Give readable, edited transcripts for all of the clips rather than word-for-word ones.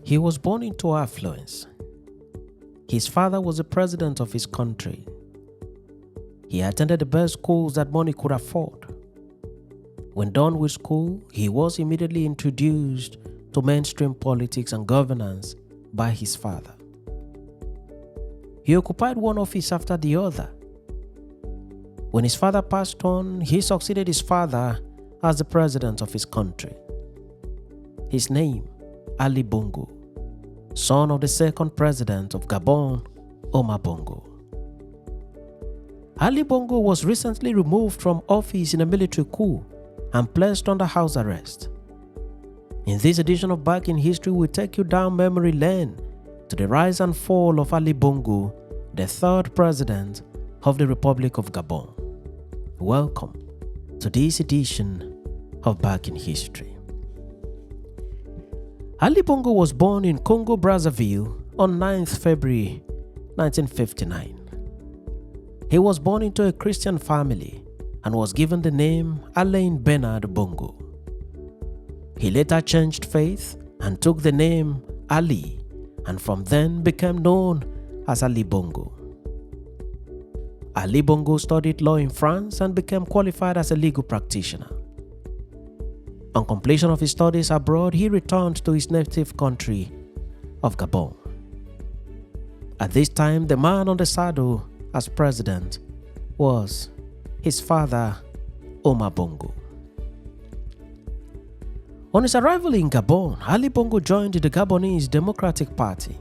He was born into affluence. His father was the president of his country. He attended the best schools that money could afford. When done with school, he was immediately introduced to mainstream politics and governance by his father. He occupied one office after the other. When his father passed on, he succeeded his father as the president of his country. His name, Ali Bongo, son of the second president of Gabon, Bongo. Ali Bongo was recently removed from office in a military coup and placed under house arrest. In this edition of Back in History, we take you down memory lane to the rise and fall of Ali Bongo, the third president of the Republic of Gabon. Welcome to this edition of Back in History. Ali Bongo was born in Congo-Brazzaville on 9th February 1959. He was born into a Christian family and was given the name Alain Bernard Bongo. He later changed faith and took the name Ali, and from then became known as Ali Bongo. Ali Bongo studied law in France and became qualified as a legal practitioner. On completion of his studies abroad, he returned to his native country of Gabon. At this time, the man on the saddle as president was his father, Bongo. On his arrival in Gabon, Ali Bongo joined the Gabonese Democratic Party.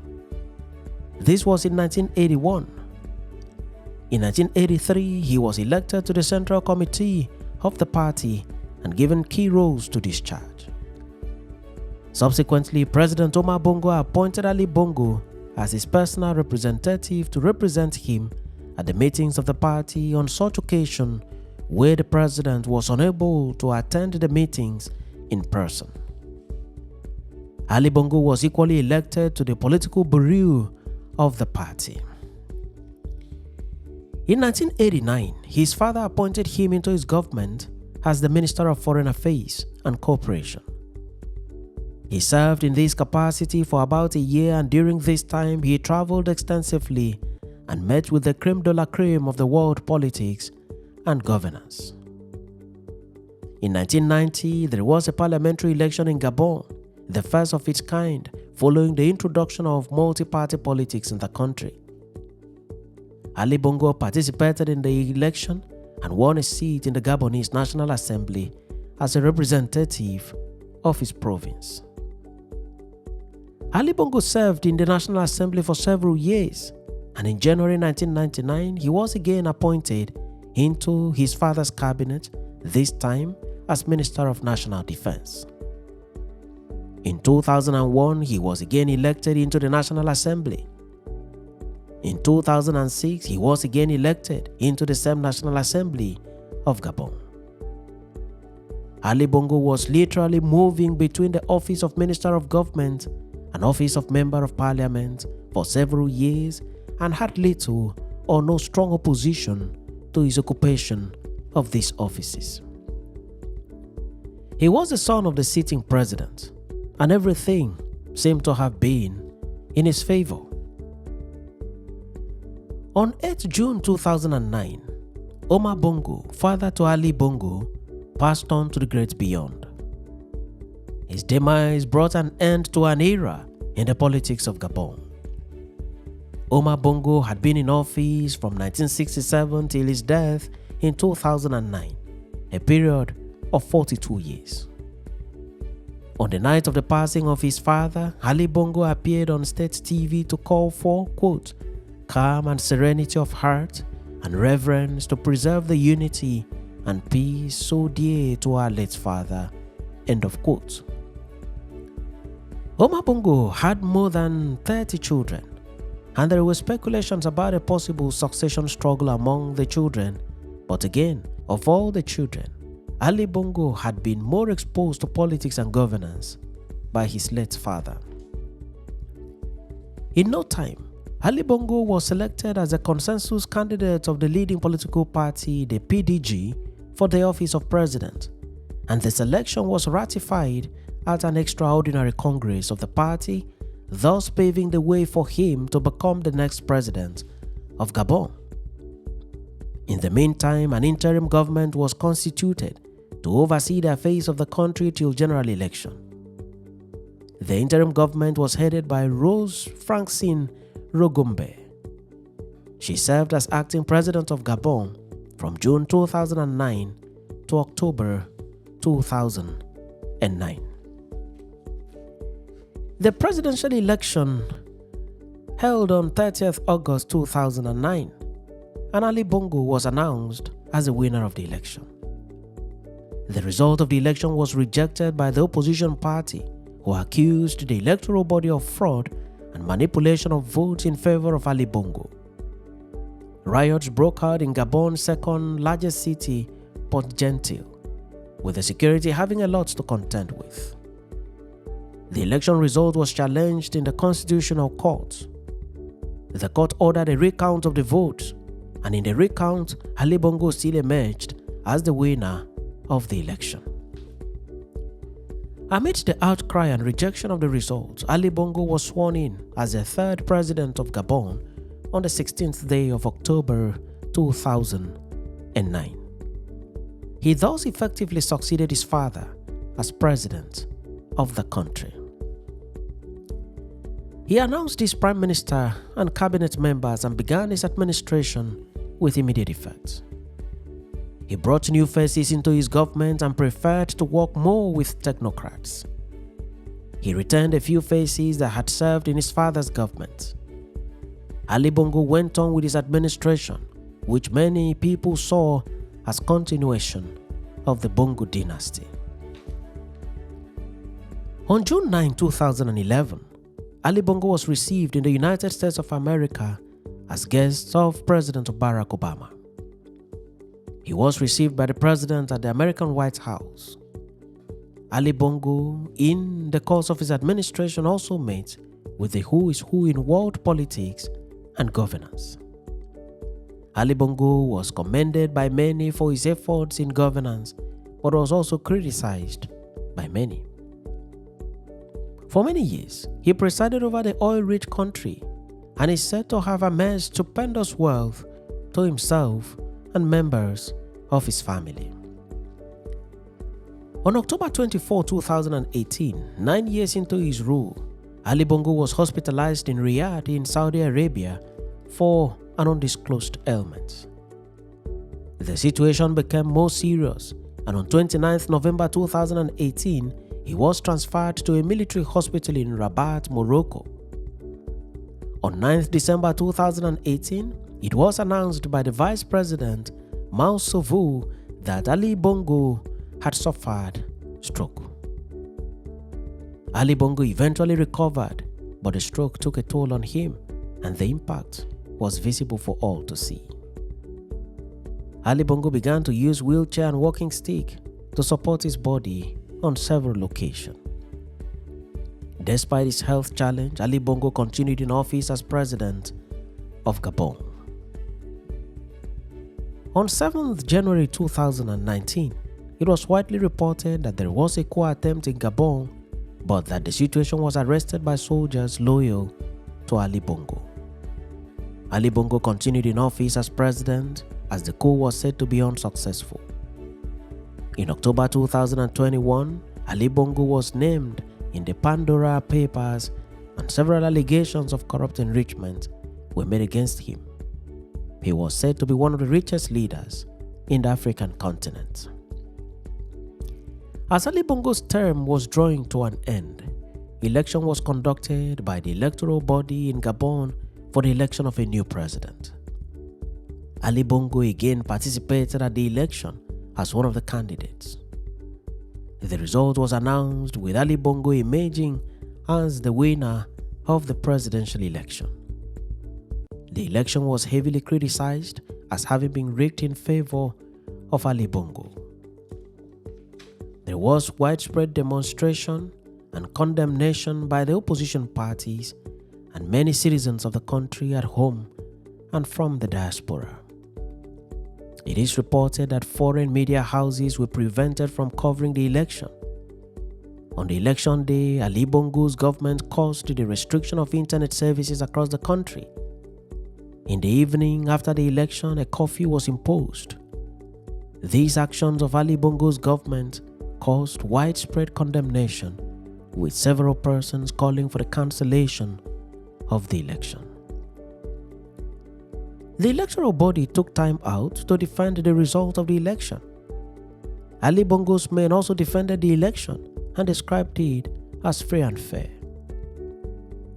This was in 1981. In 1983, he was elected to the Central Committee of the party and given key roles to discharge. Subsequently, President Bongo appointed Ali Bongo as his personal representative to represent him at the meetings of the party on such occasion where the president was unable to attend the meetings in person. Ali Bongo was equally elected to the political bureau of the party. In 1989, his father appointed him into his government as the Minister of Foreign Affairs and Cooperation. He served in this capacity for about a year, and during this time he traveled extensively and met with the creme de la creme of the world politics and governance. In 1990, there was a parliamentary election in Gabon, the first of its kind following the introduction of multi-party politics in the country. Ali Bongo participated in the election and won a seat in the Gabonese National Assembly as a representative of his province. Ali Bongo served in the National Assembly for several years, and in January 1999, he was again appointed into his father's cabinet, this time as Minister of National Defense. In 2001, he was again elected into the National Assembly. In 2006, he was again elected into the same National Assembly of Gabon. Ali Bongo was literally moving between the office of Minister of Government and office of Member of Parliament for several years and had little or no strong opposition to his occupation of these offices. He was the son of the sitting president, and everything seemed to have been in his favor. On 8 June 2009, Bongo, father to Ali Bongo, passed on to the great beyond. His demise brought an end to an era in the politics of Gabon. Bongo had been in office from 1967 till his death in 2009, a period of 42 years. On the night of the passing of his father, Ali Bongo appeared on state TV to call for, quote, calm and serenity of heart and reverence to preserve the unity and peace so dear to our late father, end of quote. Bongo had more than 30 children, and there were speculations about a possible succession struggle among the children, but again, of all the children, Ali Bongo had been more exposed to politics and governance by his late father. In no time, Ali Bongo was selected as a consensus candidate of the leading political party, the PDG, for the office of president, and the selection was ratified at an extraordinary congress of the party thus paving the way for him to become the next president of Gabon. In the meantime, an interim government was constituted to oversee the affairs of the country till general election. The interim government was headed by Rose Francine Rogombe. She served as acting president of Gabon from June 2009 to October 2009. The presidential election held on 30th August 2009, and Ali Bongo was announced as the winner of the election. The result of the election was rejected by the opposition party, who accused the electoral body of fraud and manipulation of votes in favor of Ali Bongo. Riots broke out in Gabon's second largest city, Port-Gentil, with the security having a lot to contend with. The election result was challenged in the Constitutional Court. The court ordered a recount of the votes, and in the recount, Ali Bongo still emerged as the winner of the election. Amidst the outcry and rejection of the results, Ali Bongo was sworn in as the third president of Gabon on the 16th day of October 2009. He thus effectively succeeded his father as president of the country. He announced his prime minister and cabinet members and began his administration with immediate effect. He brought new faces into his government and preferred to work more with technocrats. He retained a few faces that had served in his father's government. Ali Bongo went on with his administration, which many people saw as continuation of the Bongo dynasty. On June 9, 2011, Ali Bongo was received in the United States of America as guest of President Barack Obama. He was received by the president at the American White House. Ali Bongo, in the course of his administration, also met with the who is who in world politics and governance. Ali Bongo was commended by many for his efforts in governance, but was also criticized by many. For many years, he presided over the oil-rich country and is said to have amassed stupendous wealth to himself and members of his family. On October 24, 2018, 9 years into his rule, Ali Bongo was hospitalized in Riyadh in Saudi Arabia for an undisclosed ailment. The situation became more serious, and on 29 November 2018, he was transferred to a military hospital in Rabat, Morocco. On 9 December 2018, it was announced by the Vice President Mao Sovu that Ali Bongo had suffered stroke. Ali Bongo eventually recovered, but the stroke took a toll on him, and the impact was visible for all to see. Ali Bongo began to use wheelchair and walking stick to support his body on several occasions. Despite his health challenge, Ali Bongo continued in office as president of Gabon. On 7th January 2019, it was widely reported that there was a coup attempt in Gabon, but that the situation was arrested by soldiers loyal to Ali Bongo. Ali Bongo continued in office as president as the coup was said to be unsuccessful. In October 2021, Ali Bongo was named in the Pandora Papers, and several allegations of corrupt enrichment were made against him. He was said to be one of the richest leaders in the African continent. As Ali Bongo's term was drawing to an end, election was conducted by the electoral body in Gabon for the election of a new president. Ali Bongo again participated at the election as one of the candidates. The result was announced with Ali Bongo emerging as the winner of the presidential election. The election was heavily criticized as having been rigged in favor of Ali Bongo. There was widespread demonstration and condemnation by the opposition parties and many citizens of the country at home and from the diaspora. It is reported that foreign media houses were prevented from covering the election. On the election day, Ali Bongo's government caused the restriction of internet services across the country. In the evening after the election, a curfew was imposed. These actions of Ali Bongo's government caused widespread condemnation, with several persons calling for the cancellation of the election. The electoral body took time out to defend the result of the election. Ali Bongo's men also defended the election and described it as free and fair.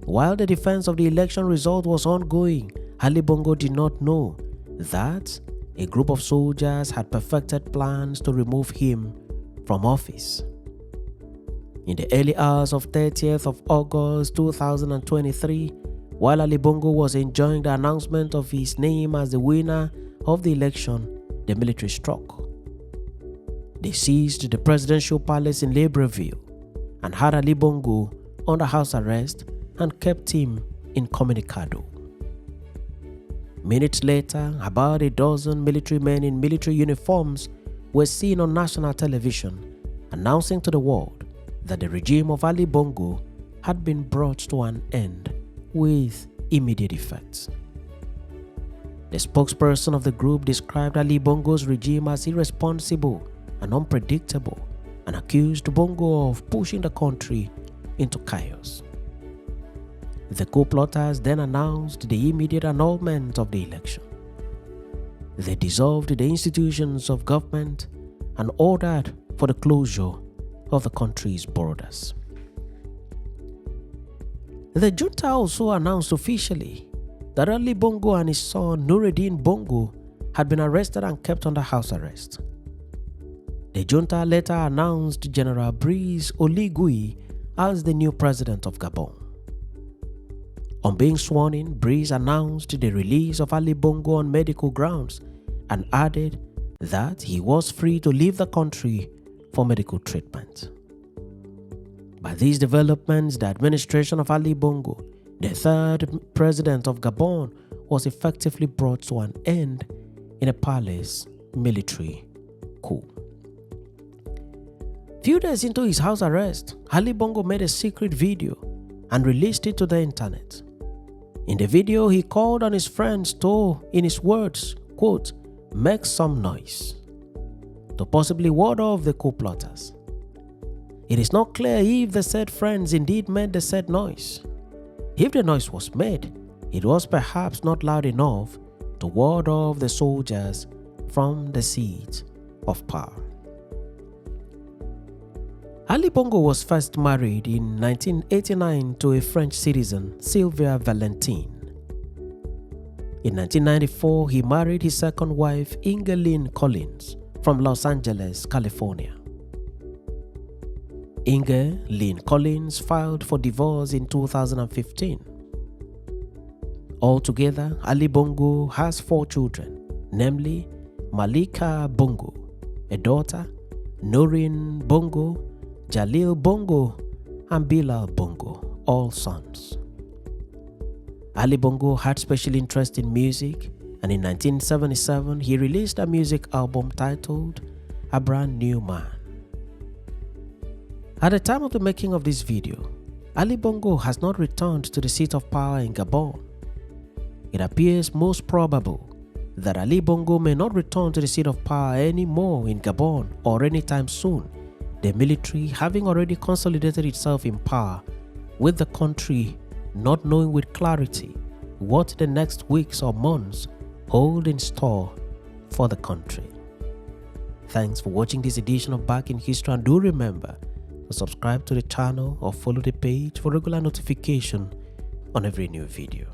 While the defense of the election result was ongoing, Ali Bongo did not know that a group of soldiers had perfected plans to remove him from office. In the early hours of 30th of August 2023, while Ali Bongo was enjoying the announcement of his name as the winner of the election, the military struck. They seized the presidential palace in Libreville and had Ali Bongo under house arrest and kept him incommunicado. Minutes later, about a dozen military men in military uniforms were seen on national television announcing to the world that the regime of Ali Bongo had been brought to an end with immediate effect. The spokesperson of the group described Ali Bongo's regime as irresponsible and unpredictable and accused Bongo of pushing the country into chaos. The coup plotters then announced the immediate annulment of the election. They dissolved the institutions of government and ordered for the closure of the country's borders. The junta also announced officially that Ali Bongo and his son Nuruddin Bongo had been arrested and kept under house arrest. The junta later announced General Brice Oligui as the new president of Gabon. On being sworn in, Brice announced the release of Ali Bongo on medical grounds and added that he was free to leave the country for medical treatment. By these developments, the administration of Ali Bongo, the third president of Gabon, was effectively brought to an end in a palace military coup. Few days into his house arrest, Ali Bongo made a secret video and released it to the internet. In the video, he called on his friends to, in his words, quote, "make some noise," to possibly ward off the coup plotters. It is not clear if the said friends indeed made the said noise. If the noise was made, it was perhaps not loud enough to ward off the soldiers from the seat of power. Ali Bongo was first married in 1989 to a French citizen, Sylvia Valentine. In 1994, he married his second wife, Inge Collins, from Los Angeles, California. Inge Collins filed for divorce in 2015. Altogether, Ali Bongo has 4 children, namely Malika Bongo, a daughter, Noreen Bongo, Jalil Bongo, and Bilal Bongo, all sons. Ali Bongo had special interest in music, and in 1977 he released a music album titled A Brand New Man. At the time of the making of this video, Ali Bongo has not returned to the seat of power in Gabon. It appears most probable that Ali Bongo may not return to the seat of power anymore in Gabon or anytime soon, the military having already consolidated itself in power, with the country not knowing with clarity what the next weeks or months hold in store for the country. Thanks for watching this edition of Back in History, and do remember to subscribe to the channel or follow the page for regular notification on every new video.